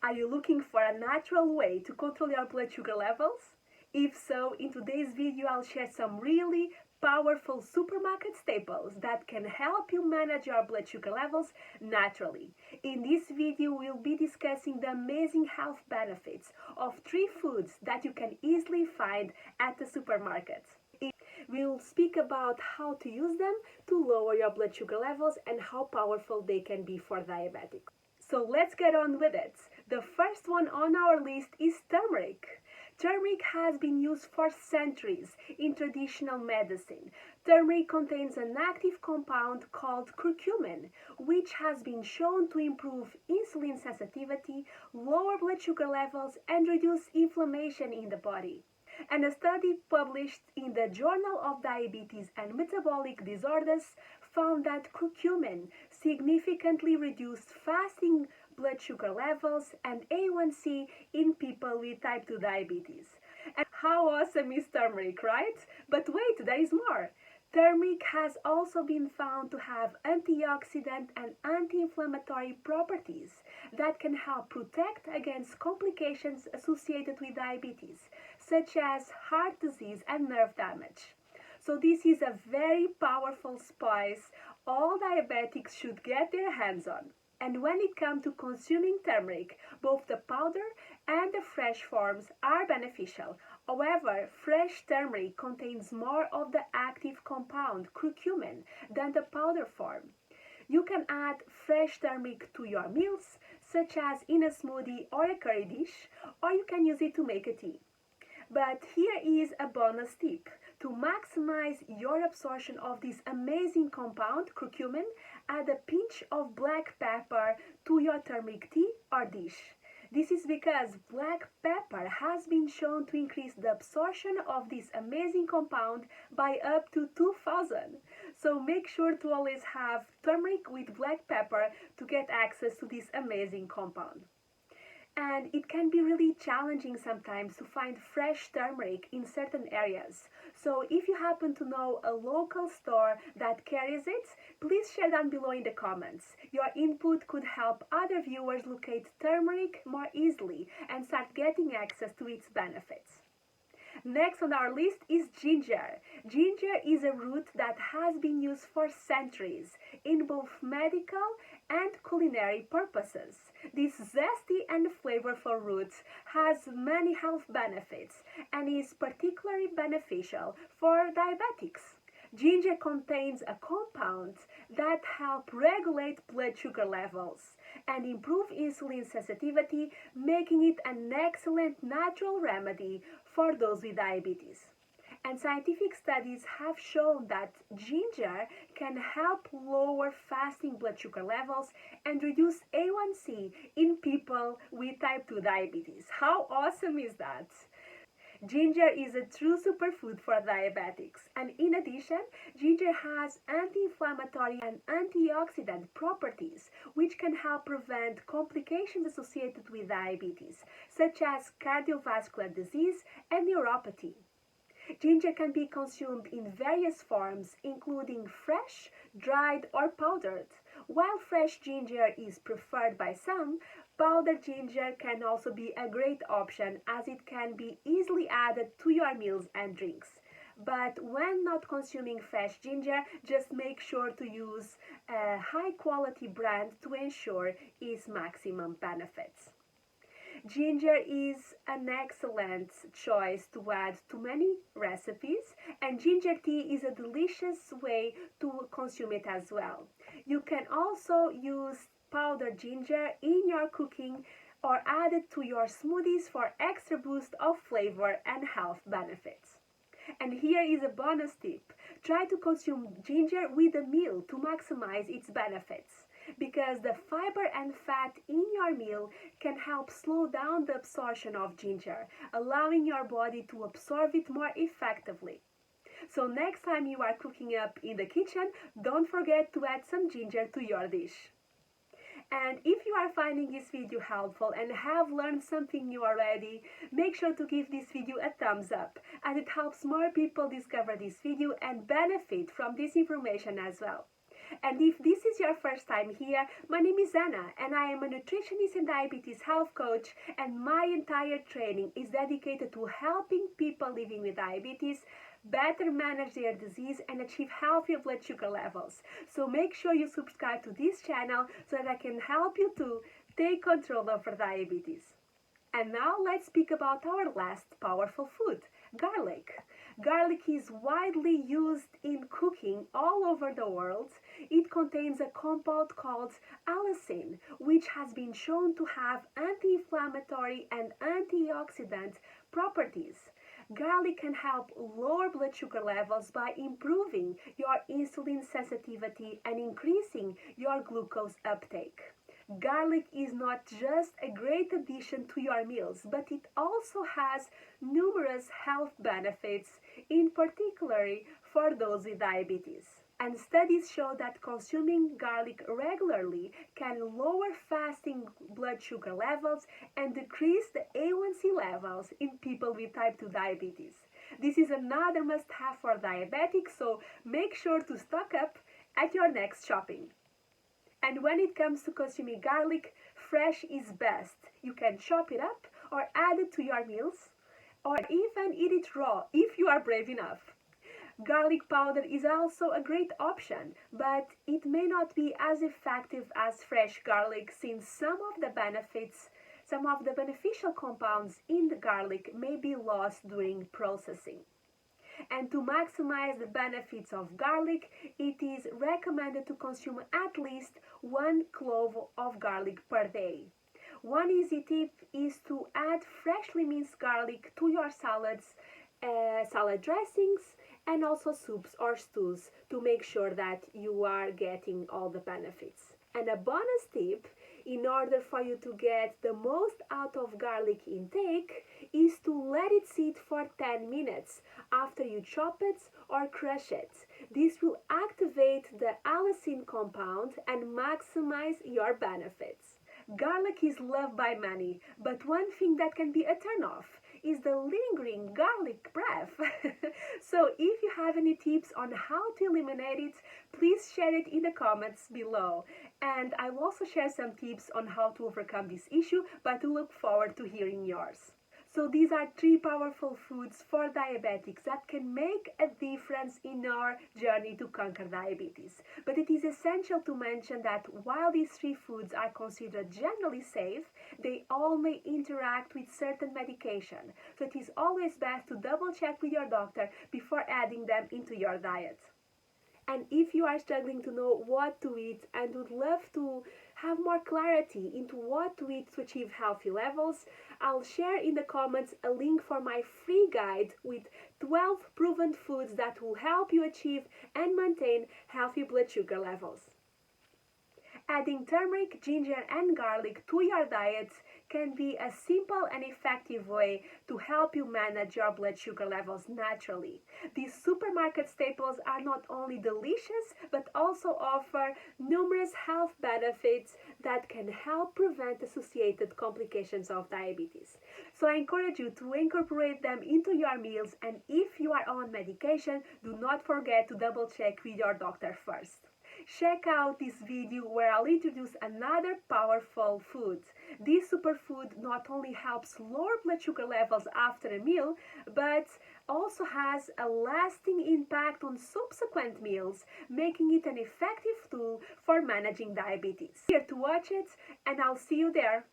Are you looking for a natural way to control your blood sugar levels? If so, in today's video I'll share some really powerful supermarket staples that can help you manage your blood sugar levels naturally. In this video we'll be discussing the amazing health benefits of 3 foods that you can easily find at the supermarkets. We'll speak about how to use them to lower your blood sugar levels and how powerful they can be for diabetics. So let's get on with it. The first one on our list is turmeric. Turmeric has been used for centuries in traditional medicine. Turmeric contains an active compound called curcumin, which has been shown to improve insulin sensitivity, lower blood sugar levels, and reduce inflammation in the body. And a study published in the Journal of Diabetes and Metabolic Disorders found that curcumin significantly reduced fasting blood sugar levels and A1C in people with type 2 diabetes. And how awesome is turmeric, right? But wait, there is more. Turmeric has also been found to have antioxidant and anti-inflammatory properties that can help protect against complications associated with diabetes, such as heart disease and nerve damage. So this is a very powerful spice all diabetics should get their hands on. And when it comes to consuming turmeric, both the powder and the fresh forms are beneficial. However, fresh turmeric contains more of the active compound curcumin than the powder form. You can add fresh turmeric to your meals, such as in a smoothie or a curry dish, or you can use it to make a tea. But here is a bonus tip. To maximize your absorption of this amazing compound, curcumin, add a pinch of black pepper to your turmeric tea or dish. This is because black pepper has been shown to increase the absorption of this amazing compound by up to 2000. So make sure to always have turmeric with black pepper to get access to this amazing compound. And it can be really challenging sometimes to find fresh turmeric in certain areas. So if you happen to know a local store that carries it, please share down below in the comments. Your input could help other viewers locate turmeric more easily and start getting access to its benefits. Next on our list is ginger. Ginger is a root that has been used for centuries in both medical and culinary purposes. This zesty and flavorful root has many health benefits and is particularly beneficial for diabetics. Ginger contains a compound that helps regulate blood sugar levels and improve insulin sensitivity, making it an excellent natural remedy for those with diabetes. And scientific studies have shown that ginger can help lower fasting blood sugar levels and reduce A1C in people with type 2 diabetes. How awesome is that? Ginger is a true superfood for diabetics, and in addition, ginger has anti-inflammatory and antioxidant properties which can help prevent complications associated with diabetes, such as cardiovascular disease and neuropathy. Ginger can be consumed in various forms, including fresh, dried, or powdered. While fresh ginger is preferred by some, powdered ginger can also be a great option as it can be easily added to your meals and drinks. But when not consuming fresh ginger, just make sure to use a high-quality brand to ensure its maximum benefits. Ginger is an excellent choice to add to many recipes, and ginger tea is a delicious way to consume it as well. You can also use powdered ginger in your cooking or add it to your smoothies for extra boost of flavor and health benefits. And here is a bonus tip. Try to consume ginger with a meal to maximize its benefits, because the fiber and fat in your meal can help slow down the absorption of ginger, allowing your body to absorb it more effectively. So next time you are cooking up in the kitchen, don't forget to add some ginger to your dish. And if you are finding this video helpful and have learned something new already, make sure to give this video a thumbs up, as it helps more people discover this video and benefit from this information as well. And if this is your first time here, my name is Ana and I am a nutritionist and diabetes health coach, and my entire training is dedicated to helping people living with diabetes better manage their disease and achieve healthy blood sugar levels. So make sure you subscribe to this channel so that I can help you to take control over diabetes. And now let's speak about our last powerful food, garlic. Garlic is widely used in cooking all over the world. It contains a compound called allicin, which has been shown to have anti-inflammatory and antioxidant properties. Garlic can help lower blood sugar levels by improving your insulin sensitivity and increasing your glucose uptake. Garlic is not just a great addition to your meals, but it also has numerous health benefits, in particular for those with diabetes. And studies show that consuming garlic regularly can lower fasting blood sugar levels and decrease the A1C levels in people with type 2 diabetes. This is another must-have for diabetics, so make sure to stock up at your next shopping. And when it comes to consuming garlic, fresh is best. You can chop it up or add it to your meals, or even eat it raw if you are brave enough. Garlic powder is also a great option, but it may not be as effective as fresh garlic, since some of the beneficial compounds in the garlic may be lost during processing. And to maximize the benefits of garlic, it is recommended to consume at least 1 clove of garlic per day. One easy tip is to add freshly minced garlic to your salads, salad dressings, and also soups or stews to make sure that you are getting all the benefits. And a bonus tip, in order for you to get the most out of garlic intake, is to let it sit for 10 minutes after you chop it or crush it. This will activate the allicin compound and maximize your benefits. Garlic is loved by many, but one thing that can be a turn-off is the lingering garlic breath. So if you have any tips on how to eliminate it, please share it in the comments below. And I will also share some tips on how to overcome this issue, but I look forward to hearing yours. So these are 3 powerful foods for diabetics that can make a difference in our journey to conquer diabetes. But it is essential to mention that while these 3 foods are considered generally safe, they all may interact with certain medication. So it is always best to double check with your doctor before adding them into your diet. And if you are struggling to know what to eat and would love to have more clarity into what to eat to achieve healthy levels, I'll share in the comments a link for my free guide with 12 proven foods that will help you achieve and maintain healthy blood sugar levels. Adding turmeric, ginger, and garlic to your diet can be a simple and effective way to help you manage your blood sugar levels naturally. These supermarket staples are not only delicious, but also offer numerous health benefits that can help prevent associated complications of diabetes. So I encourage you to incorporate them into your meals, and if you are on medication, do not forget to double check with your doctor first. Check out this video where I'll introduce another powerful food. This superfood not only helps lower blood sugar levels after a meal, but also has a lasting impact on subsequent meals, making it an effective tool for managing diabetes. Here to watch it, and I'll see you there.